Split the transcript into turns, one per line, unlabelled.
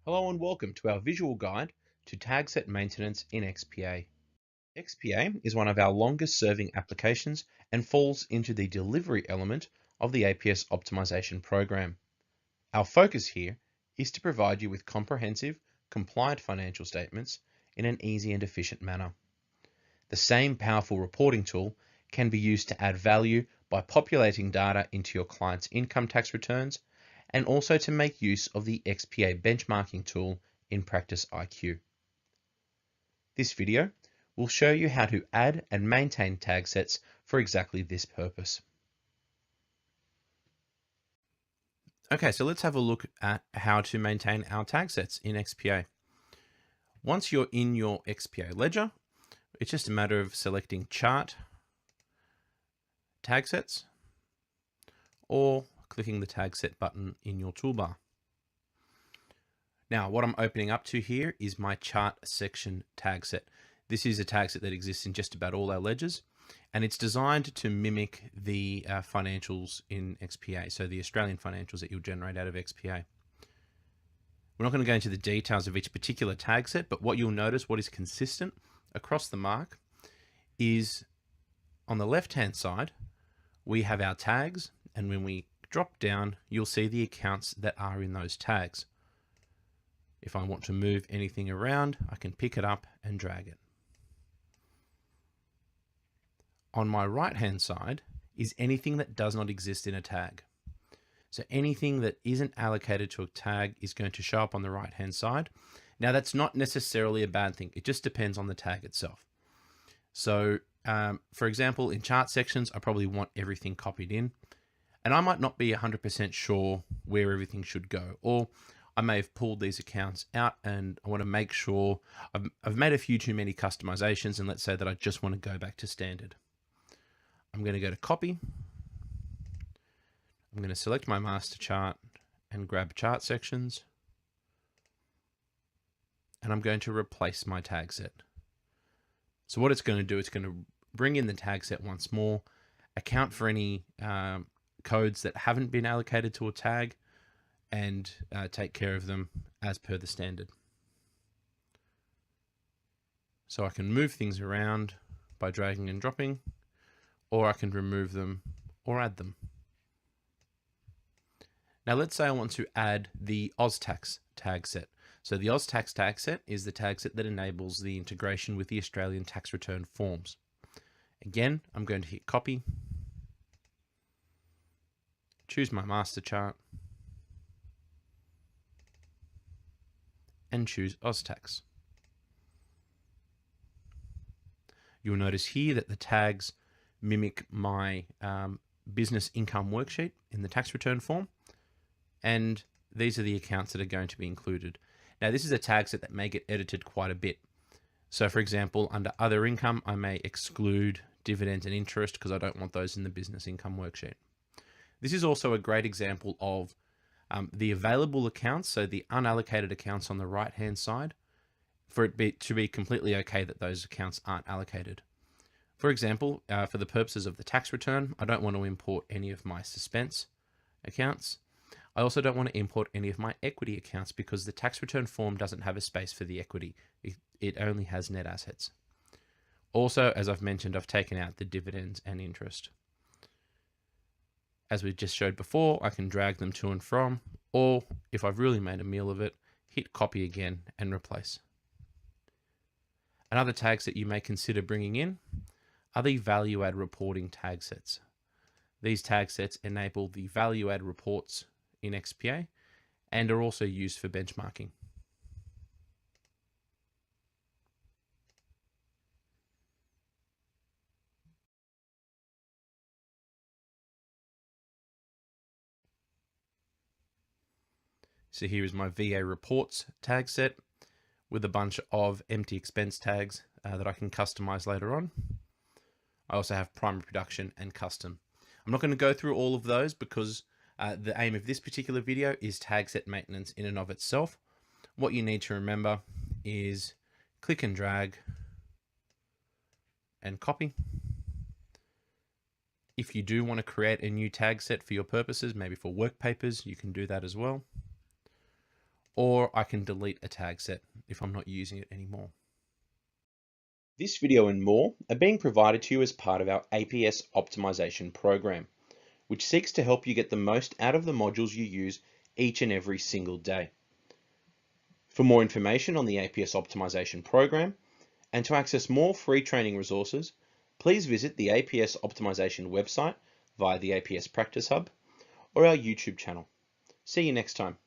Hello and welcome to our visual guide to tag set maintenance in XPA. XPA is one of our longest serving applications and falls into the delivery element of the APS Optimisation program. Our focus here is to provide you with comprehensive, compliant financial statements in an easy and efficient manner. The same powerful reporting tool can be used to add value by populating data into your client's income tax returns and also to make use of the XPA benchmarking tool in Practice IQ. This video will show you how to add and maintain tag sets for exactly this purpose. Okay, so let's have a look at how to maintain our tag sets in XPA. Once you're in your XPA ledger, it's just a matter of selecting Chart, Tag Sets, or clicking the Tag Set button in your toolbar. Now, what I'm opening up to here is my Chart section tag set. This is a tag set that exists in just about all our ledgers, and it's designed to mimic the financials in XPA, so the Australian financials that you'll generate out of XPA. We're not going to go into the details of each particular tag set, but what you'll notice, what is consistent across the mark, is on the left-hand side, we have our tags, and when we drop down, you'll see the accounts that are in those tags. If I want to move anything around, I can pick it up and drag it. On my right-hand side is anything that does not exist in a tag. So anything that isn't allocated to a tag is going to show up on the right-hand side. Now, that's not necessarily a bad thing. It just depends on the tag itself. So, for example, in chart sections, I probably want everything copied in. And I might not be 100% sure where everything should go, or I may have pulled these accounts out and I want to make sure I've made a few too many customizations, and let's say that I just want to go back to standard. I'm going to go to copy. I'm going to select my master chart and grab chart sections. And I'm going to replace my tag set. So what it's going to do, it's going to bring in the tag set once more, account for any codes that haven't been allocated to a tag, and take care of them as per the standard. So I can move things around by dragging and dropping, or I can remove them or add them. Now let's say I want to add the AusTax tag set. So the AusTax tag set is the tag set that enables the integration with the Australian tax return forms. Again, I'm going to hit copy, choose my master chart, and choose AusTax. You'll notice here that the tags mimic my business income worksheet in the tax return form, and these are the accounts that are going to be included. Now, this is a tag set that may get edited quite a bit. So for example, under other income, I may exclude dividends and interest because I don't want those in the business income worksheet. This is also a great example of the available accounts, so the unallocated accounts on the right-hand side, for it to be completely okay that those accounts aren't allocated. For example, for the purposes of the tax return, I don't want to import any of my suspense accounts. I also don't want to import any of my equity accounts because the tax return form doesn't have a space for the equity. It only has net assets. Also, as I've mentioned, I've taken out the dividends and interest. As we just showed before, I can drag them to and from, or if I've really made a meal of it, hit copy again and replace. Another tags that you may consider bringing in are the value add reporting tag sets. These tag sets enable the value add reports in XPA and are also used for benchmarking. So here is my VA reports tag set with a bunch of empty expense tags that I can customize later on. I also have primary production and custom. I'm not going to go through all of those because the aim of this particular video is tag set maintenance in and of itself. What you need to remember is click and drag and copy. If you do want to create a new tag set for your purposes, maybe for work papers, you can do that as well. or I can delete a tag set if I'm not using it anymore.
This video and more are being provided to you as part of our APS Optimisation program, which seeks to help you get the most out of the modules you use each and every single day. For more information on the APS Optimisation program and to access more free training resources, please visit the APS Optimisation website via the APS Practice Hub or our YouTube channel. See you next time.